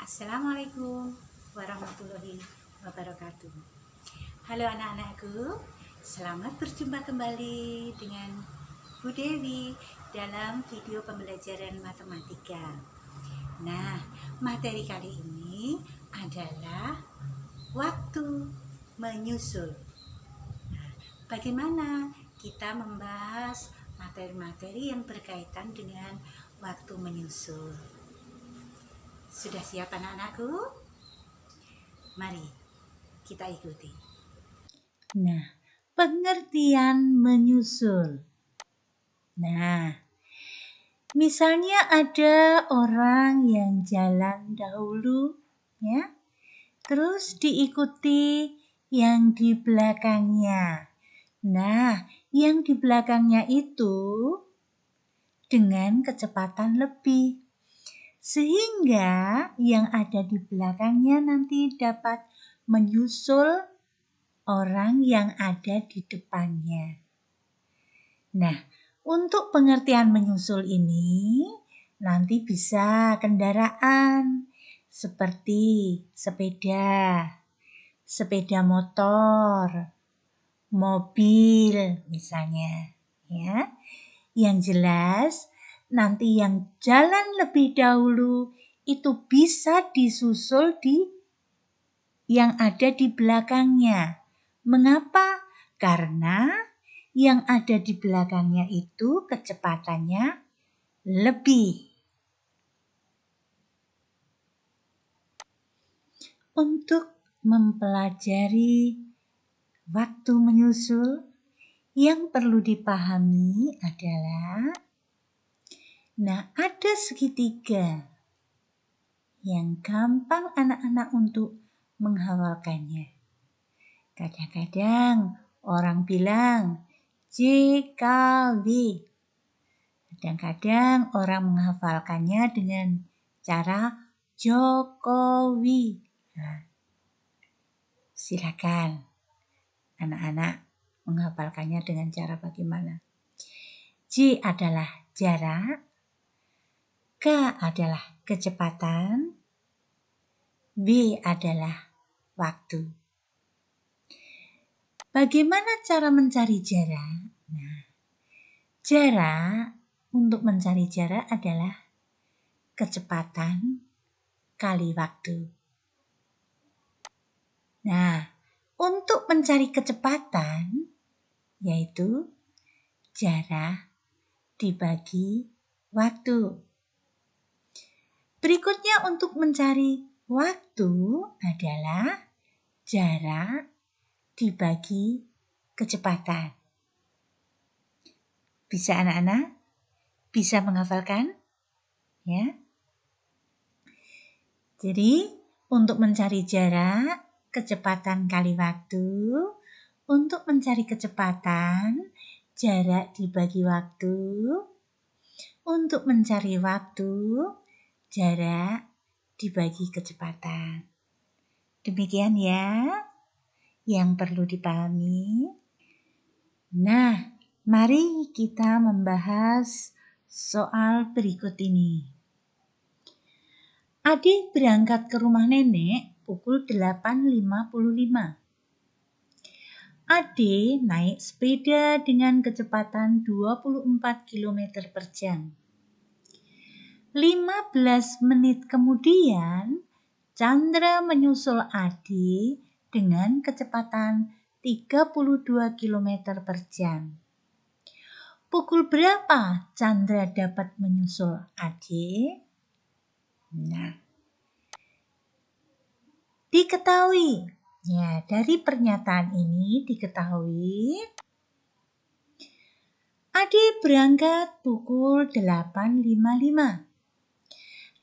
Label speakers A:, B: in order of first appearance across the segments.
A: Assalamualaikum warahmatullahi wabarakatuh. Halo anak-anakku, selamat berjumpa kembali dengan Bu Dewi dalam video pembelajaran matematika. Nah, materi kali ini adalah waktu menyusul. Nah, bagaimana kita membahas materi-materi yang berkaitan dengan waktu menyusul? Sudah siap anak-anakku? Mari kita ikuti. Nah, pengertian menyusul. Nah, misalnya ada orang yang jalan dahulu, ya, terus diikuti yang di belakangnya. Nah, yang di belakangnya itu dengan kecepatan lebih. Sehingga yang ada di belakangnya nanti dapat menyusul orang yang ada di depannya. Nah, untuk pengertian menyusul ini nanti bisa kendaraan seperti sepeda motor, mobil misalnya, ya. Yang jelas nanti yang jalan lebih dahulu itu bisa disusul di yang ada di belakangnya. Mengapa? Karena yang ada di belakangnya itu kecepatannya lebih. Untuk mempelajari waktu menyusul, yang perlu dipahami adalah ada segitiga yang gampang anak-anak untuk menghafalkannya. Kadang-kadang orang bilang JKW. Kadang-kadang orang menghafalkannya dengan cara Jokowi. Nah, silakan anak-anak menghafalkannya dengan cara bagaimana? J adalah jarak, K adalah kecepatan, W adalah waktu. Bagaimana cara mencari jarak? Nah, jarak untuk mencari jarak adalah kecepatan kali waktu. Nah, untuk mencari kecepatan yaitu jarak dibagi waktu. Berikutnya untuk mencari waktu adalah jarak dibagi kecepatan. Bisa anak-anak? Bisa menghafalkan? Ya. Jadi, untuk mencari jarak, kecepatan kali waktu. Untuk mencari kecepatan, jarak dibagi waktu. Untuk mencari waktu, jarak dibagi kecepatan. Demikian ya yang perlu dipahami. Nah, mari kita membahas soal berikut ini. Ade berangkat ke rumah nenek pukul 8.55. Ade naik sepeda dengan kecepatan 24 km per jam. 15 menit kemudian, Chandra menyusul Ade dengan kecepatan 32 km per jam. Pukul berapa Chandra dapat menyusul Ade? Nah, diketahui, ya dari pernyataan ini diketahui Ade berangkat pukul 8.55.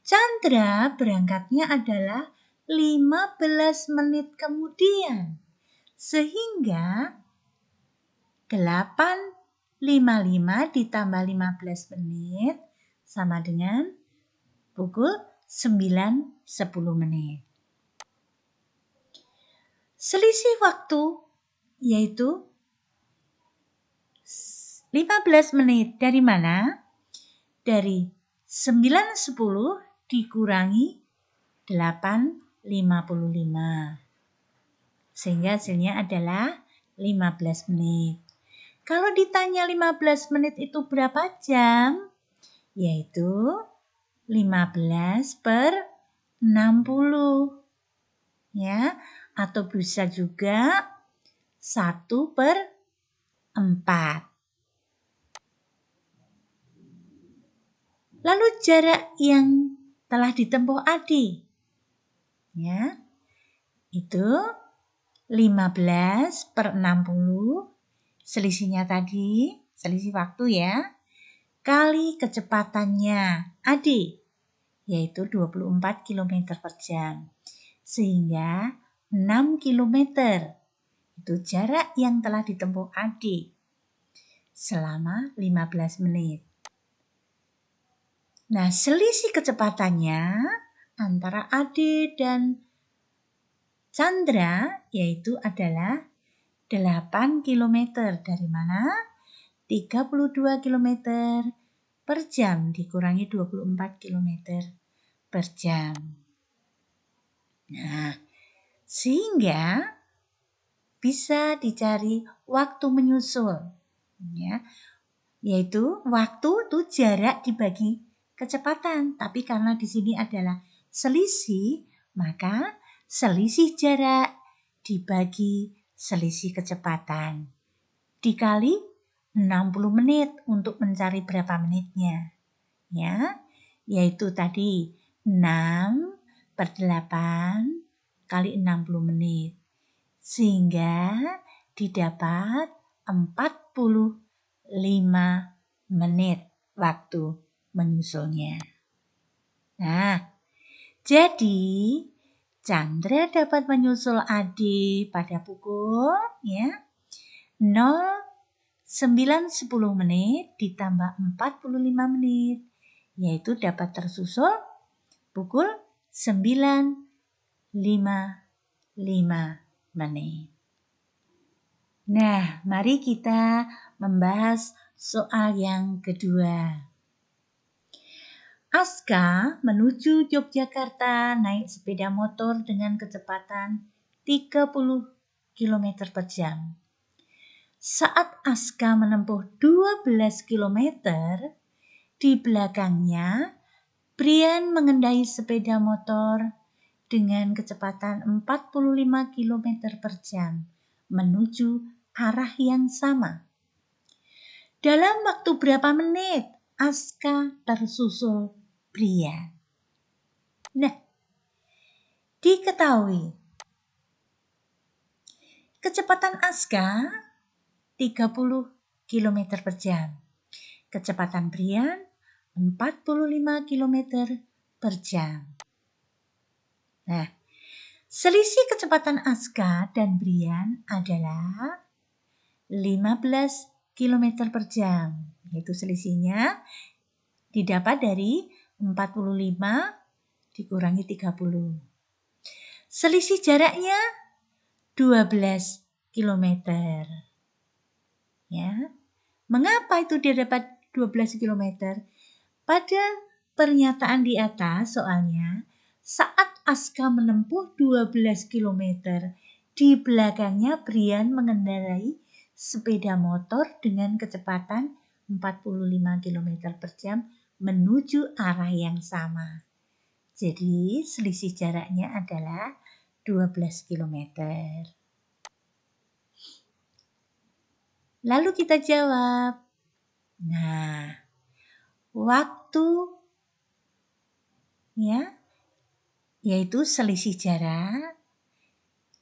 A: Chandra berangkatnya adalah 15 menit kemudian. Sehingga 8.55 ditambah 15 menit sama dengan pukul 9.10 menit. Selisih waktu yaitu 15 menit dari mana? Dari 9.10 dikurangi 8.55. Sehingga hasilnya adalah 15 menit. Kalau ditanya 15 menit itu berapa jam? Yaitu 15/60. Ya, atau bisa juga 1/4. Lalu jarak yang telah ditempuh Adi, ya, itu 15/60, selisihnya tadi, selisih waktu ya, kali kecepatannya Adi, yaitu 24 km per jam. Sehingga 6 km itu jarak yang telah ditempuh Adi selama 15 menit. Nah, selisih kecepatannya antara Ade dan Chandra yaitu adalah 8 km. Dari mana? 32 km per jam dikurangi 24 km per jam. Nah, sehingga bisa dicari waktu menyusul, ya, yaitu waktu itu jarak dibagi kecepatan, tapi karena di sini adalah selisih, maka selisih jarak dibagi selisih kecepatan dikali 60 menit untuk mencari berapa menitnya, ya, yaitu tadi 6/8 kali 60 menit, sehingga didapat 45 menit waktu menyusulnya. Nah, jadi Chandra dapat menyusul Ade pada pukul 09.10 menit ditambah 45 menit, yaitu dapat tersusul pukul 9.55 menit. Nah, mari kita membahas soal yang kedua. Aska menuju Yogyakarta naik sepeda motor dengan kecepatan 30 km per jam. Saat Aska menempuh 12 km, di belakangnya Brian mengendarai sepeda motor dengan kecepatan 45 km per jam menuju arah yang sama. Dalam waktu berapa menit Aska tersusul Brian? Nah, diketahui kecepatan Aska 30 km per jam. Kecepatan Brian 45 km per jam. Nah, selisih kecepatan Aska dan Brian adalah 15 km per jam. Yaitu selisihnya didapat dari 45 dikurangi 30. Selisih jaraknya 12 km. Ya. Mengapa itu dia dapat 12 km? Pada pernyataan di atas soalnya, saat Aska menempuh 12 km, di belakangnya Brian mengendarai sepeda motor dengan kecepatan 45 km per jam menuju arah yang sama. Jadi selisih jaraknya adalah 12 km. Lalu kita jawab. Nah, waktu yaitu selisih jarak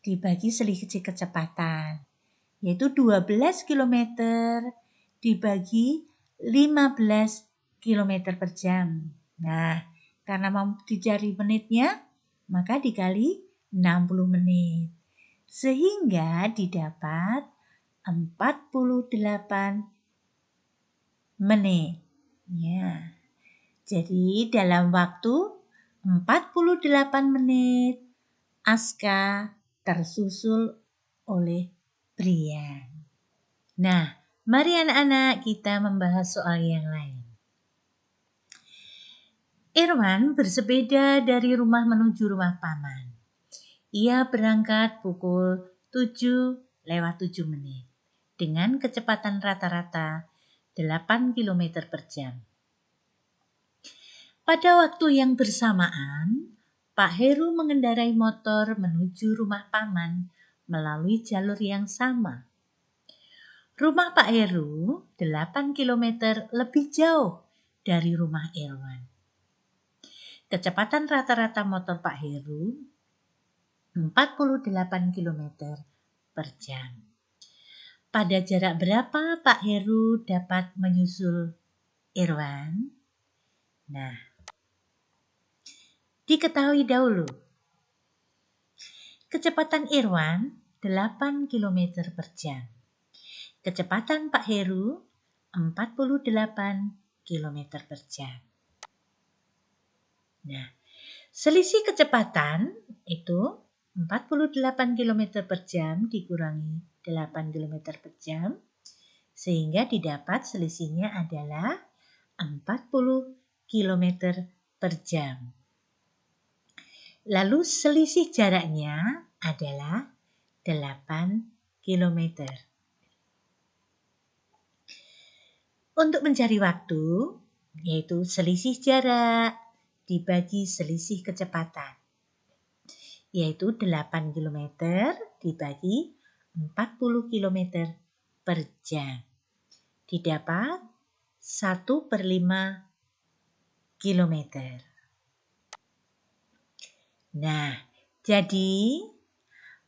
A: dibagi selisih kecepatan, yaitu 12 km dibagi 15 km per jam. Nah, karena mau dicari menitnya, maka dikali 60 menit. Sehingga didapat 48 menit. Ya. Jadi dalam waktu 48 menit Aska tersusul oleh Brian. Nah, mari anak-anak kita membahas soal yang lain. Irwan bersepeda dari rumah menuju rumah paman. Ia berangkat pukul 7:07 dengan kecepatan rata-rata 8 km per jam. Pada waktu yang bersamaan, Pak Heru mengendarai motor menuju rumah paman melalui jalur yang sama. Rumah Pak Heru 8 km lebih jauh dari rumah Irwan. Kecepatan rata-rata motor Pak Heru 48 km per jam. Pada jarak berapa Pak Heru dapat menyusul Irwan? Nah, diketahui dahulu. Kecepatan Irwan 8 km per jam. Kecepatan Pak Heru 48 km per jam. Nah, selisih kecepatan itu 48 km per jam dikurangi 8 km per jam, sehingga didapat selisihnya adalah 40 km per jam. Lalu selisih jaraknya adalah 8 km. Untuk mencari waktu, yaitu selisih jarak dibagi selisih kecepatan, yaitu 8 km dibagi 40 km per jam. Didapat 1/5 km. Nah, jadi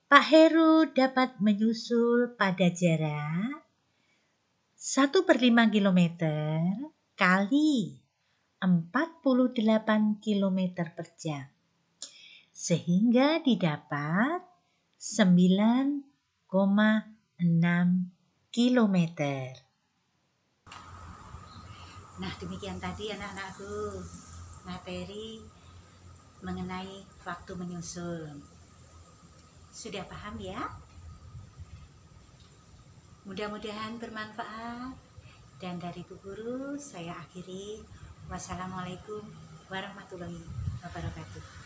A: Pak Heru dapat menyusul pada jarak 1/5 km kali 48 km per jam. Sehingga didapat 9,6 km. Nah, demikian tadi anak-anakku materi mengenai waktu menyusul. Sudah paham ya? Mudah-mudahan bermanfaat. Dan dari Bu Guru saya akhiri. Wassalamualaikum warahmatullahi wabarakatuh.